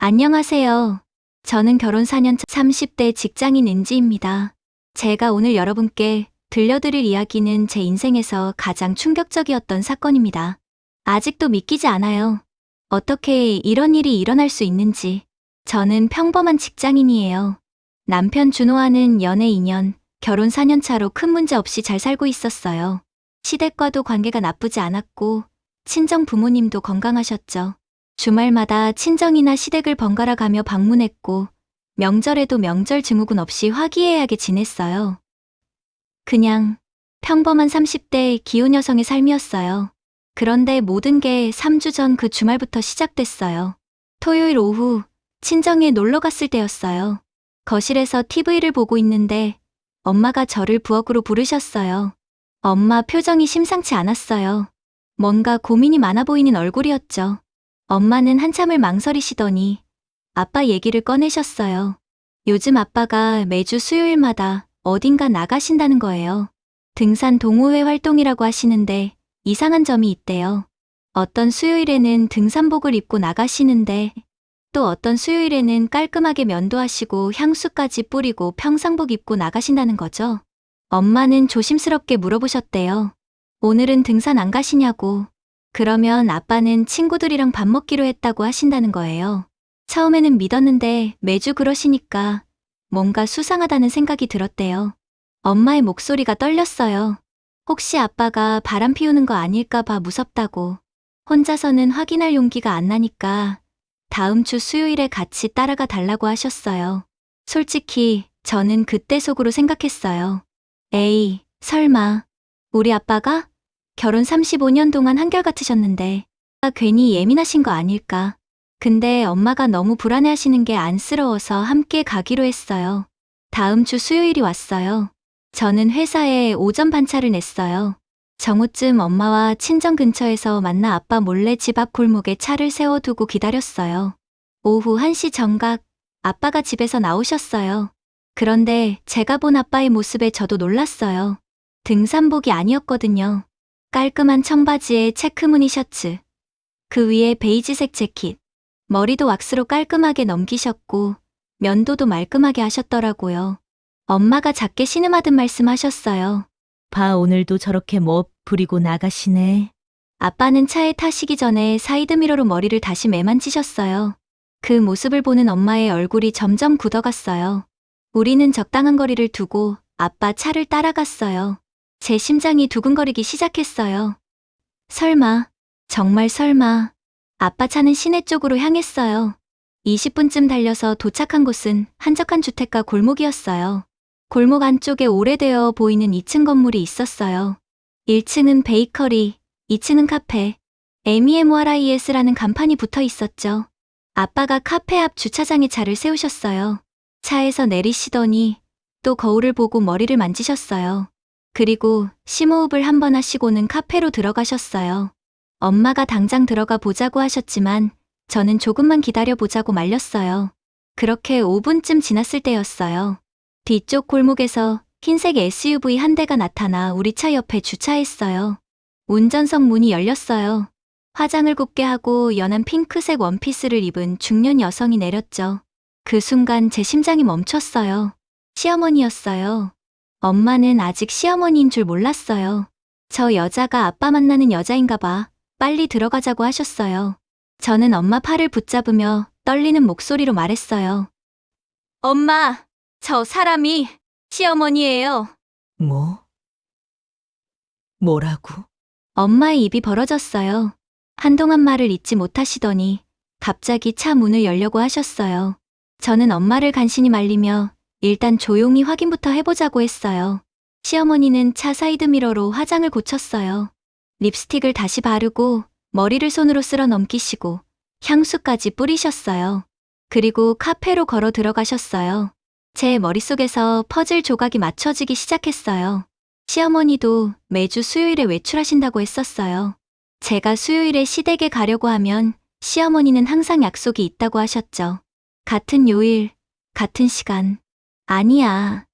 안녕하세요. 저는 결혼 4년 차 30대 직장인 은지입니다. 제가 오늘 여러분께 들려드릴 이야기는 제 인생에서 가장 충격적이었던 사건입니다. 아직도 믿기지 않아요. 어떻게 이런 일이 일어날 수 있는지. 저는 평범한 직장인이에요. 남편 준호와는 연애 2년, 결혼 4년 차로 큰 문제 없이 잘 살고 있었어요. 시댁과도 관계가 나쁘지 않았고 친정 부모님도 건강하셨죠. 주말마다 친정이나 시댁을 번갈아 가며 방문했고 명절에도 명절 증후군 없이 화기애애하게 지냈어요. 그냥 평범한 30대 기혼 여성의 삶이었어요. 그런데 모든 게 3주 전 그 주말부터 시작됐어요. 토요일 오후 친정에 놀러 갔을 때였어요. 거실에서 TV를 보고 있는데 엄마가 저를 부엌으로 부르셨어요. 엄마 표정이 심상치 않았어요. 뭔가 고민이 많아 보이는 얼굴이었죠. 엄마는 한참을 망설이시더니 아빠 얘기를 꺼내셨어요. 요즘 아빠가 매주 수요일마다 어딘가 나가신다는 거예요. 등산 동호회 활동이라고 하시는데 이상한 점이 있대요. 어떤 수요일에는 등산복을 입고 나가시는데 또 어떤 수요일에는 깔끔하게 면도하시고 향수까지 뿌리고 평상복 입고 나가신다는 거죠. 엄마는 조심스럽게 물어보셨대요. 오늘은 등산 안 가시냐고. 그러면 아빠는 친구들이랑 밥 먹기로 했다고 하신다는 거예요. 처음에는 믿었는데 매주 그러시니까 뭔가 수상하다는 생각이 들었대요. 엄마의 목소리가 떨렸어요. 혹시 아빠가 바람 피우는 거 아닐까 봐 무섭다고. 혼자서는 확인할 용기가 안 나니까 다음 주 수요일에 같이 따라가 달라고 하셨어요. 솔직히 저는 그때 속으로 생각했어요. 에이, 설마 우리 아빠가? 결혼 35년 동안 한결같으셨는데 괜히 예민하신 거 아닐까. 근데 엄마가 너무 불안해하시는 게 안쓰러워서 함께 가기로 했어요. 다음 주 수요일이 왔어요. 저는 회사에 오전 반차를 냈어요. 정오쯤 엄마와 친정 근처에서 만나 아빠 몰래 집 앞 골목에 차를 세워두고 기다렸어요. 오후 1시 정각 아빠가 집에서 나오셨어요. 그런데 제가 본 아빠의 모습에 저도 놀랐어요. 등산복이 아니었거든요. 깔끔한 청바지에 체크무늬 셔츠, 그 위에 베이지색 재킷, 머리도 왁스로 깔끔하게 넘기셨고 면도도 말끔하게 하셨더라고요. 엄마가 작게 신음하듯 말씀하셨어요. 봐, 오늘도 저렇게 멋 부리고 나가시네. 아빠는 차에 타시기 전에 사이드미러로 머리를 다시 매만지셨어요. 그 모습을 보는 엄마의 얼굴이 점점 굳어갔어요. 우리는 적당한 거리를 두고 아빠 차를 따라갔어요. 제 심장이 두근거리기 시작했어요. 설마, 정말 설마. 아빠 차는 시내 쪽으로 향했어요. 20분쯤 달려서 도착한 곳은 한적한 주택가 골목이었어요. 골목 안쪽에 오래되어 보이는 2층 건물이 있었어요. 1층은 베이커리, 2층은 카페, MEMORIS라는 간판이 붙어 있었죠. 아빠가 카페 앞 주차장에 차를 세우셨어요. 차에서 내리시더니 또 거울을 보고 머리를 만지셨어요. 그리고 심호흡을 한 번 하시고는 카페로 들어가셨어요. 엄마가 당장 들어가 보자고 하셨지만 저는 조금만 기다려 보자고 말렸어요. 그렇게 5분쯤 지났을 때였어요. 뒤쪽 골목에서 흰색 SUV 한 대가 나타나 우리 차 옆에 주차했어요. 운전석 문이 열렸어요. 화장을 곱게 하고 연한 핑크색 원피스를 입은 중년 여성이 내렸죠. 그 순간 제 심장이 멈췄어요. 시어머니였어요. 엄마는 아직 시어머니인 줄 몰랐어요. 저 여자가 아빠 만나는 여자인가 봐. 빨리 들어가자고 하셨어요. 저는 엄마 팔을 붙잡으며 떨리는 목소리로 말했어요. 엄마, 저 사람이 시어머니예요. 뭐? 뭐라고? 엄마의 입이 벌어졌어요. 한동안 말을 잇지 못하시더니 갑자기 차 문을 열려고 하셨어요. 저는 엄마를 간신히 말리며 일단 조용히 확인부터 해보자고 했어요. 시어머니는 차 사이드미러로 화장을 고쳤어요. 립스틱을 다시 바르고 머리를 손으로 쓸어 넘기시고 향수까지 뿌리셨어요. 그리고 카페로 걸어 들어가셨어요. 제 머릿속에서 퍼즐 조각이 맞춰지기 시작했어요. 시어머니도 매주 수요일에 외출하신다고 했었어요. 제가 수요일에 시댁에 가려고 하면 시어머니는 항상 약속이 있다고 하셨죠. 같은 요일, 같은 시간. 아니야.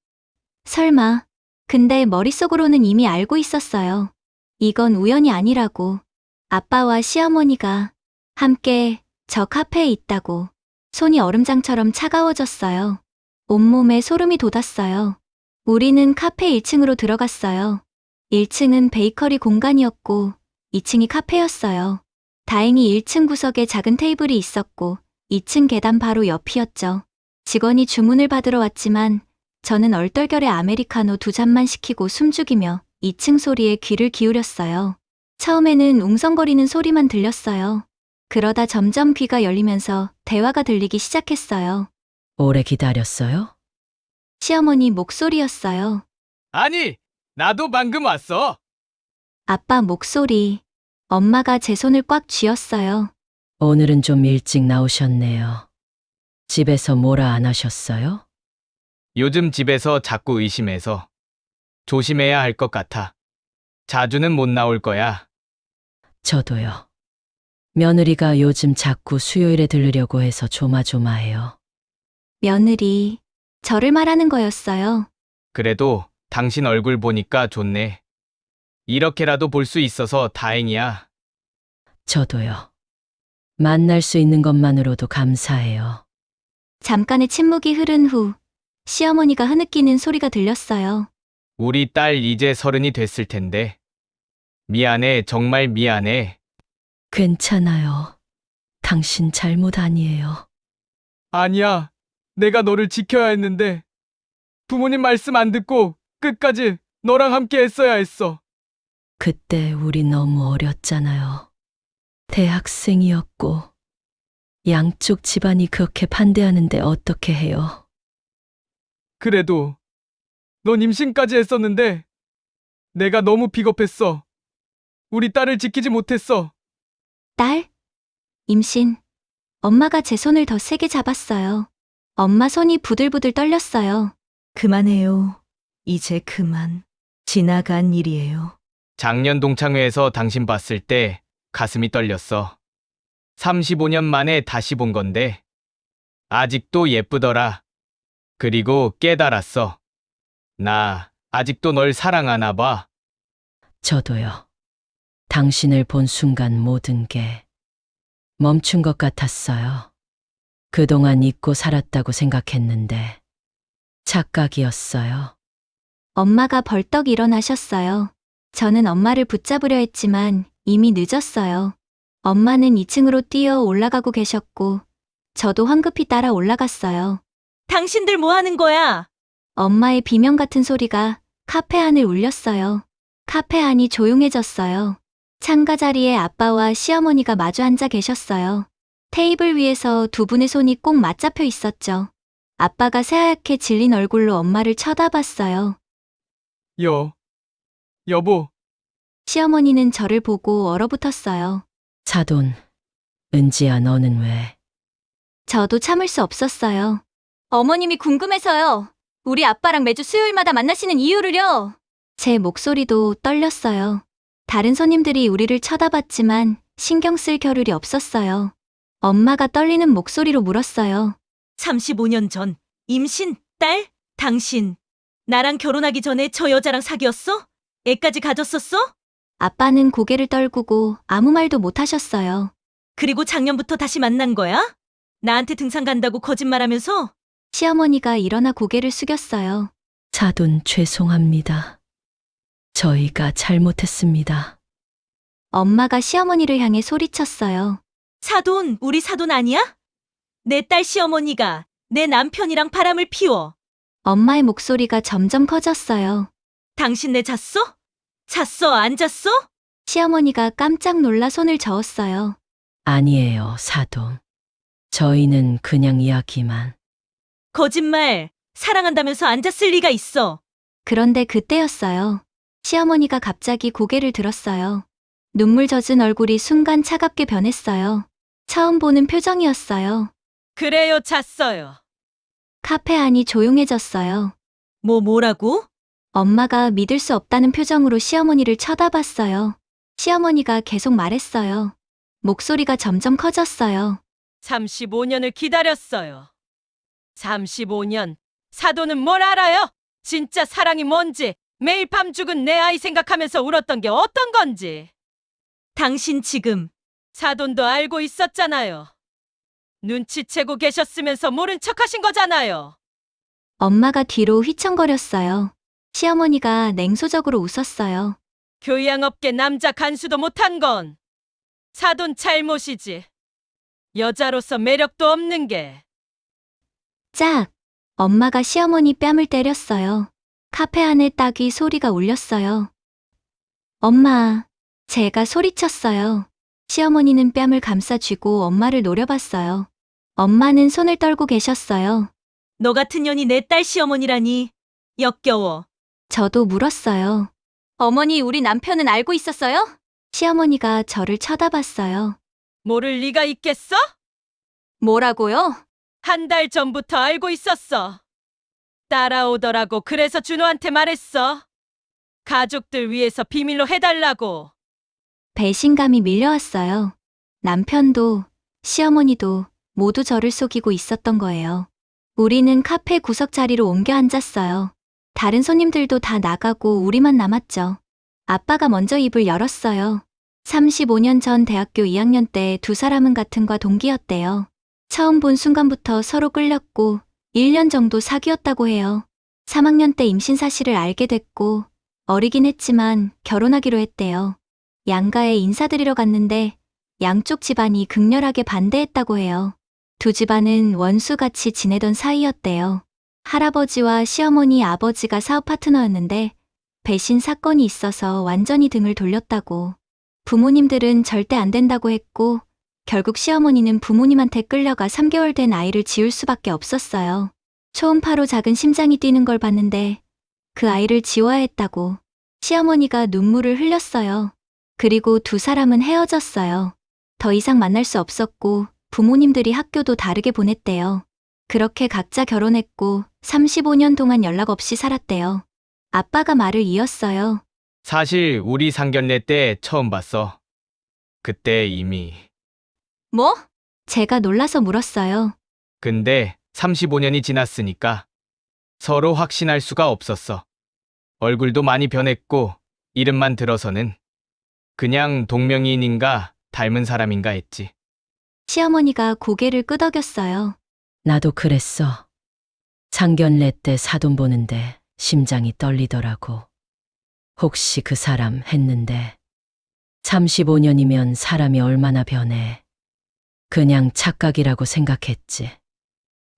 설마. 근데 머릿속으로는 이미 알고 있었어요. 이건 우연이 아니라고. 아빠와 시어머니가 함께 저 카페에 있다고. 손이 얼음장처럼 차가워졌어요. 온몸에 소름이 돋았어요. 우리는 카페 1층으로 들어갔어요. 1층은 베이커리 공간이었고 2층이 카페였어요. 다행히 1층 구석에 작은 테이블이 있었고 2층 계단 바로 옆이었죠. 직원이 주문을 받으러 왔지만 저는 얼떨결에 아메리카노 2잔만 시키고 숨죽이며 2층 소리에 귀를 기울였어요. 처음에는 웅성거리는 소리만 들렸어요. 그러다 점점 귀가 열리면서 대화가 들리기 시작했어요. 오래 기다렸어요? 시어머니 목소리였어요. 아니, 나도 방금 왔어. 아빠 목소리. 엄마가 제 손을 꽉 쥐었어요. 오늘은 좀 일찍 나오셨네요. 집에서 뭐라 안 하셨어요? 요즘 집에서 자꾸 의심해서 조심해야 할 것 같아. 자주는 못 나올 거야. 저도요. 며느리가 요즘 자꾸 수요일에 들르려고 해서 조마조마해요. 며느리. 저를 말하는 거였어요. 그래도 당신 얼굴 보니까 좋네. 이렇게라도 볼 수 있어서 다행이야. 저도요. 만날 수 있는 것만으로도 감사해요. 잠깐의 침묵이 흐른 후 시어머니가 흐느끼는 소리가 들렸어요. 우리 딸 이제 30이 됐을 텐데. 미안해, 정말 미안해. 괜찮아요. 당신 잘못 아니에요. 아니야, 내가 너를 지켜야 했는데. 부모님 말씀 안 듣고 끝까지 너랑 함께 했어야 했어. 그때 우리 너무 어렸잖아요. 대학생이었고, 양쪽 집안이 그렇게 반대하는데 어떻게 해요? 그래도 넌 임신까지 했었는데 내가 너무 비겁했어. 우리 딸을 지키지 못했어. 딸? 임신. 엄마가 제 손을 더 세게 잡았어요. 엄마 손이 부들부들 떨렸어요. 그만해요. 이제 그만. 지나간 일이에요. 작년 동창회에서 당신 봤을 때 가슴이 떨렸어. 35년 만에 다시 본 건데 아직도 예쁘더라. 그리고 깨달았어. 나 아직도 널 사랑하나 봐. 저도요. 당신을 본 순간 모든 게 멈춘 것 같았어요. 그동안 잊고 살았다고 생각했는데 착각이었어요. 엄마가 벌떡 일어나셨어요. 저는 엄마를 붙잡으려 했지만 이미 늦었어요. 엄마는 2층으로 뛰어 올라가고 계셨고 저도 황급히 따라 올라갔어요. 당신들 뭐 하는 거야? 엄마의 비명 같은 소리가 카페 안을 울렸어요. 카페 안이 조용해졌어요. 창가 자리에 아빠와 시어머니가 마주 앉아 계셨어요. 테이블 위에서 두 분의 손이 꼭 맞잡혀 있었죠. 아빠가 새하얗게 질린 얼굴로 엄마를 쳐다봤어요. 여보. 시어머니는 저를 보고 얼어붙었어요. 사돈, 은지야 너는 왜? 저도 참을 수 없었어요. 어머님이 궁금해서요. 우리 아빠랑 매주 수요일마다 만나시는 이유를요. 제 목소리도 떨렸어요. 다른 손님들이 우리를 쳐다봤지만 신경 쓸 겨를이 없었어요. 엄마가 떨리는 목소리로 물었어요. 35년 전 임신 딸? 당신 나랑 결혼하기 전에 저 여자랑 사귀었어? 애까지 가졌었어? 아빠는 고개를 떨구고 아무 말도 못 하셨어요. 그리고 작년부터 다시 만난 거야? 나한테 등산 간다고 거짓말하면서? 시어머니가 일어나 고개를 숙였어요. 사돈 죄송합니다. 저희가 잘못했습니다. 엄마가 시어머니를 향해 소리쳤어요. 사돈, 우리 사돈 아니야? 내 딸 시어머니가 내 남편이랑 바람을 피워. 엄마의 목소리가 점점 커졌어요. 당신 내 잤어? 잤어, 안 잤어? 시어머니가 깜짝 놀라 손을 저었어요. 아니에요, 사돈. 저희는 그냥 이야기만. 거짓말, 사랑한다면서 안 잤을 리가 있어. 그런데 그때였어요. 시어머니가 갑자기 고개를 들었어요. 눈물 젖은 얼굴이 순간 차갑게 변했어요. 처음 보는 표정이었어요. 그래요, 잤어요. 카페 안이 조용해졌어요. 뭐라고? 엄마가 믿을 수 없다는 표정으로 시어머니를 쳐다봤어요. 시어머니가 계속 말했어요. 목소리가 점점 커졌어요. 35년을 기다렸어요. 35년. 사돈은 뭘 알아요? 진짜 사랑이 뭔지, 매일 밤 죽은 내 아이 생각하면서 울었던 게 어떤 건지. 당신 지금 사돈도 알고 있었잖아요. 눈치채고 계셨으면서 모른 척 하신 거잖아요. 엄마가 뒤로 휘청거렸어요. 시어머니가 냉소적으로 웃었어요. 교양업계 남자 간수도 못한 건 사돈 잘못이지. 여자로서 매력도 없는 게. 짝! 엄마가 시어머니 뺨을 때렸어요. 카페 안에 딱이 소리가 울렸어요. 엄마, 제가 소리쳤어요. 시어머니는 뺨을 감싸쥐고 엄마를 노려봤어요. 엄마는 손을 떨고 계셨어요. 너 같은 년이 내 딸 시어머니라니 역겨워. 저도 물었어요. 어머니, 우리 남편은 알고 있었어요? 시어머니가 저를 쳐다봤어요. 모를 리가 있겠어? 뭐라고요? 한 달 전부터 알고 있었어. 따라오더라고. 그래서 준호한테 말했어. 가족들 위해서 비밀로 해달라고. 배신감이 밀려왔어요. 남편도, 시어머니도 모두 저를 속이고 있었던 거예요. 우리는 카페 구석 자리로 옮겨 앉았어요. 다른 손님들도 다 나가고 우리만 남았죠. 아빠가 먼저 입을 열었어요. 35년 전 대학교 2학년 때 두 사람은 같은 과 동기였대요. 처음 본 순간부터 서로 끌렸고 1년 정도 사귀었다고 해요. 3학년 때 임신 사실을 알게 됐고 어리긴 했지만 결혼하기로 했대요. 양가에 인사드리러 갔는데 양쪽 집안이 극렬하게 반대했다고 해요. 두 집안은 원수같이 지내던 사이였대요. 할아버지와 시어머니 아버지가 사업 파트너였는데 배신 사건이 있어서 완전히 등을 돌렸다고. 부모님들은 절대 안 된다고 했고 결국 시어머니는 부모님한테 끌려가 3개월 된 아이를 지울 수밖에 없었어요. 초음파로 작은 심장이 뛰는 걸 봤는데 그 아이를 지워야 했다고. 시어머니가 눈물을 흘렸어요. 그리고 두 사람은 헤어졌어요. 더 이상 만날 수 없었고 부모님들이 학교도 다르게 보냈대요. 그렇게 각자 결혼했고 35년 동안 연락 없이 살았대요. 아빠가 말을 이었어요. 사실 우리 상견례 때 처음 봤어. 그때 이미. 뭐? 제가 놀라서 물었어요. 근데 35년이 지났으니까 서로 확신할 수가 없었어. 얼굴도 많이 변했고 이름만 들어서는 그냥 동명이인인가 닮은 사람인가 했지. 시어머니가 고개를 끄덕였어요. 나도 그랬어. 상견례 때 사돈 보는데 심장이 떨리더라고. 혹시 그 사람 했는데 35년이면 사람이 얼마나 변해. 그냥 착각이라고 생각했지.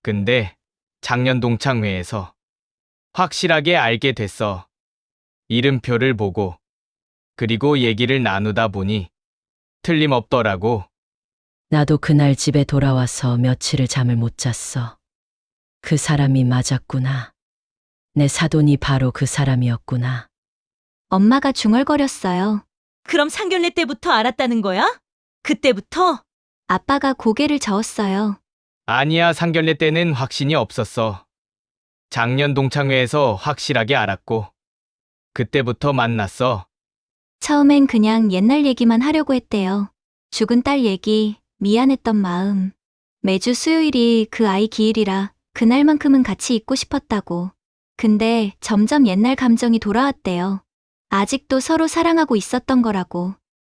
근데 작년 동창회에서 확실하게 알게 됐어. 이름표를 보고. 그리고 얘기를 나누다 보니 틀림없더라고. 나도 그날 집에 돌아와서 며칠을 잠을 못 잤어. 그 사람이 맞았구나. 내 사돈이 바로 그 사람이었구나. 엄마가 중얼거렸어요. 그럼 상견례 때부터 알았다는 거야? 그때부터? 아빠가 고개를 저었어요. 아니야, 상견례 때는 확신이 없었어. 작년 동창회에서 확실하게 알았고 그때부터 만났어. 처음엔 그냥 옛날 얘기만 하려고 했대요. 죽은 딸 얘기, 미안했던 마음. 매주 수요일이 그 아이 기일이라 그날만큼은 같이 있고 싶었다고. 근데 점점 옛날 감정이 돌아왔대요. 아직도 서로 사랑하고 있었던 거라고.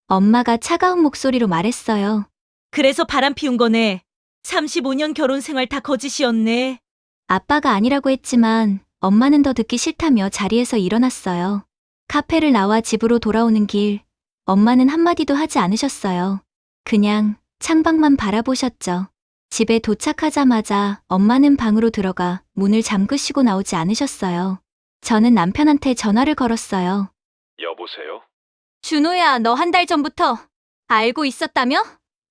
엄마가 차가운 목소리로 말했어요. 그래서 바람 피운 거네. 35년 결혼 생활 다 거짓이었네. 아빠가 아니라고 했지만 엄마는 더 듣기 싫다며 자리에서 일어났어요. 카페를 나와 집으로 돌아오는 길, 엄마는 한마디도 하지 않으셨어요. 그냥 창밖만 바라보셨죠. 집에 도착하자마자 엄마는 방으로 들어가 문을 잠그시고 나오지 않으셨어요. 저는 남편한테 전화를 걸었어요. 여보세요? 준호야, 너 한 달 전부터 알고 있었다며?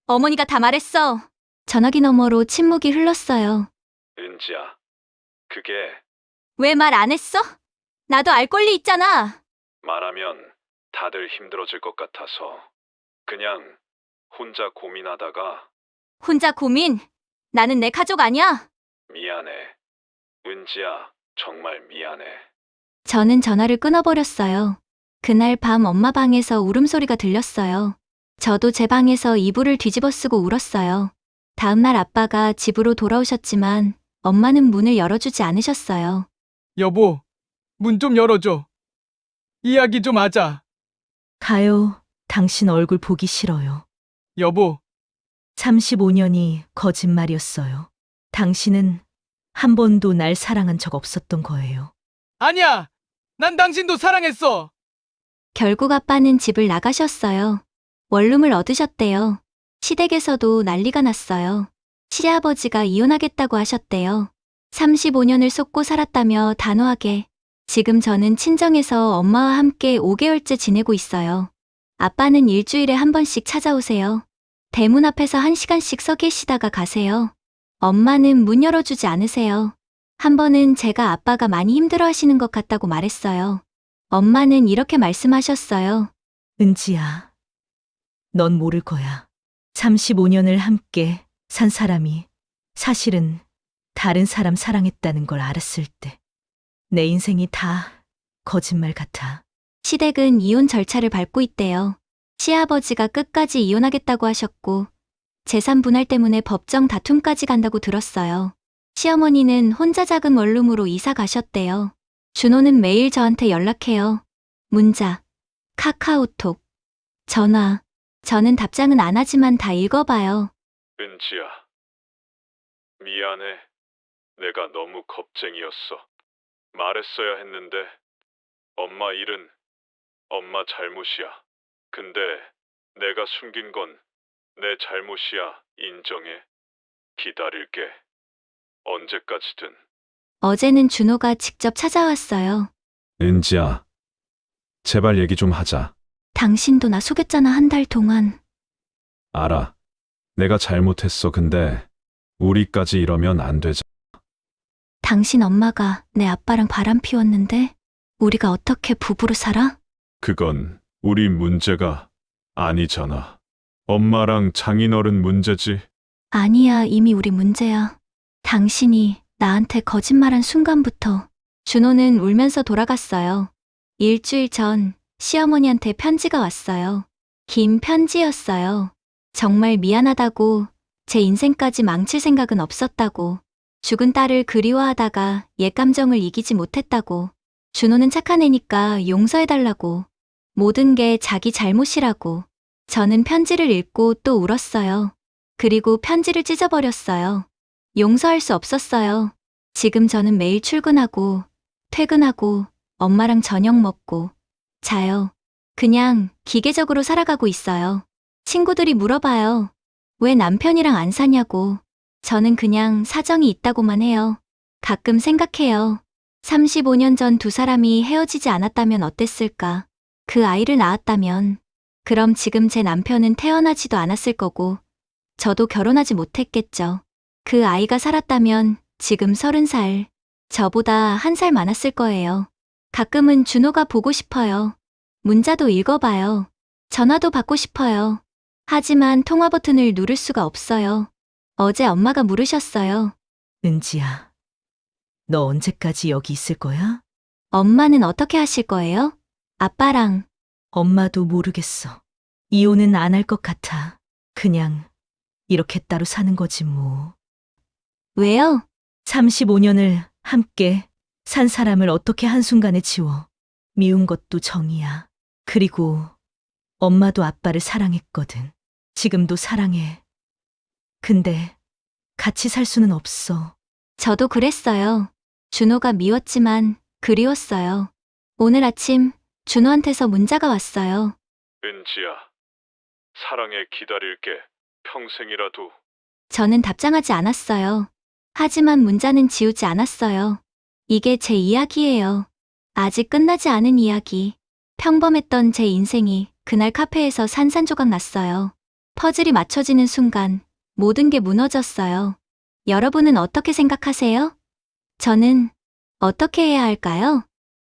어머니가 다 말했어. 전화기 너머로 침묵이 흘렀어요. 은지야, 그게 왜 말 안 했어? 나도 알 권리 있잖아. 말하면 다들 힘들어질 것 같아서 그냥 혼자 고민하다가 혼자 고민? 나는 내 가족 아니야. 미안해. 은지야, 정말 미안해. 저는 전화를 끊어버렸어요. 그날 밤 엄마 방에서 울음소리가 들렸어요. 저도 제 방에서 이불을 뒤집어 쓰고 울었어요. 다음날 아빠가 집으로 돌아오셨지만 엄마는 문을 열어주지 않으셨어요. 여보, 문 좀 열어줘. 이야기 좀 하자. 가요. 당신 얼굴 보기 싫어요. 여보, 35년이 거짓말이었어요. 당신은 한 번도 날 사랑한 적 없었던 거예요. 아니야! 난 당신도 사랑했어! 결국 아빠는 집을 나가셨어요. 원룸을 얻으셨대요. 시댁에서도 난리가 났어요. 시아버지가 이혼하겠다고 하셨대요. 35년을 속고 살았다며 단호하게. 지금 저는 친정에서 엄마와 함께 5개월째 지내고 있어요. 아빠는 일주일에 한 번씩 찾아오세요. 대문 앞에서 1시간씩 서 계시다가 가세요. 엄마는 문 열어주지 않으세요. 한 번은 제가 아빠가 많이 힘들어 하시는 것 같다고 말했어요. 엄마는 이렇게 말씀하셨어요. 은지야, 넌 모를 거야. 35년을 함께 산 사람이 사실은 다른 사람 사랑했다는 걸 알았을 때 내 인생이 다 거짓말 같아. 시댁은 이혼 절차를 밟고 있대요. 시아버지가 끝까지 이혼하겠다고 하셨고 재산 분할 때문에 법정 다툼까지 간다고 들었어요. 시어머니는 혼자 작은 원룸으로 이사 가셨대요. 준호는 매일 저한테 연락해요. 문자, 카카오톡, 전화. 저는 답장은 안 하지만 다 읽어봐요. 은지야, 미안해. 내가 너무 겁쟁이였어. 말했어야 했는데 엄마 일은 엄마 잘못이야. 근데 내가 숨긴 건 내 잘못이야. 인정해. 기다릴게. 언제까지든. 어제는 준호가 직접 찾아왔어요. 은지야, 제발 얘기 좀 하자. 당신도 나 속였잖아, 한 달 동안. 알아. 내가 잘못했어. 근데 우리까지 이러면 안 되잖아. 당신 엄마가 내 아빠랑 바람 피웠는데 우리가 어떻게 부부로 살아? 그건 우리 문제가 아니잖아. 엄마랑 장인어른 문제지. 아니야, 이미 우리 문제야. 당신이 나한테 거짓말한 순간부터. 준호는 울면서 돌아갔어요. 일주일 전 시어머니한테 편지가 왔어요. 긴 편지였어요. 정말 미안하다고, 제 인생까지 망칠 생각은 없었다고, 죽은 딸을 그리워하다가 옛 감정을 이기지 못했다고, 준호는 착한 애니까 용서해달라고, 모든 게 자기 잘못이라고. 저는 편지를 읽고 또 울었어요. 그리고 편지를 찢어버렸어요. 용서할 수 없었어요. 지금 저는 매일 출근하고, 퇴근하고, 엄마랑 저녁 먹고, 자요. 그냥 기계적으로 살아가고 있어요. 친구들이 물어봐요. 왜 남편이랑 안 사냐고. 저는 그냥 사정이 있다고만 해요. 가끔 생각해요. 35년 전 두 사람이 헤어지지 않았다면 어땠을까? 그 아이를 낳았다면. 그럼 지금 제 남편은 태어나지도 않았을 거고, 저도 결혼하지 못했겠죠. 그 아이가 살았다면 지금 30살, 저보다 1살 많았을 거예요. 가끔은 준호가 보고 싶어요. 문자도 읽어봐요. 전화도 받고 싶어요. 하지만 통화 버튼을 누를 수가 없어요. 어제 엄마가 물으셨어요. 은지야, 너 언제까지 여기 있을 거야? 엄마는 어떻게 하실 거예요? 아빠랑. 엄마도 모르겠어. 이혼은 안 할 것 같아. 그냥 이렇게 따로 사는 거지 뭐. 왜요? 35년을 함께 산 사람을 어떻게 한순간에 지워. 미운 것도 정이야. 그리고 엄마도 아빠를 사랑했거든. 지금도 사랑해. 근데 같이 살 수는 없어. 저도 그랬어요. 준호가 미웠지만 그리웠어요. 오늘 아침 준호한테서 문자가 왔어요. 은지야, 사랑해. 기다릴게. 평생이라도. 저는 답장하지 않았어요. 하지만 문자는 지우지 않았어요. 이게 제 이야기예요. 아직 끝나지 않은 이야기. 평범했던 제 인생이 그날 카페에서 산산조각 났어요. 퍼즐이 맞춰지는 순간 모든 게 무너졌어요. 여러분은 어떻게 생각하세요? 저는 어떻게 해야 할까요?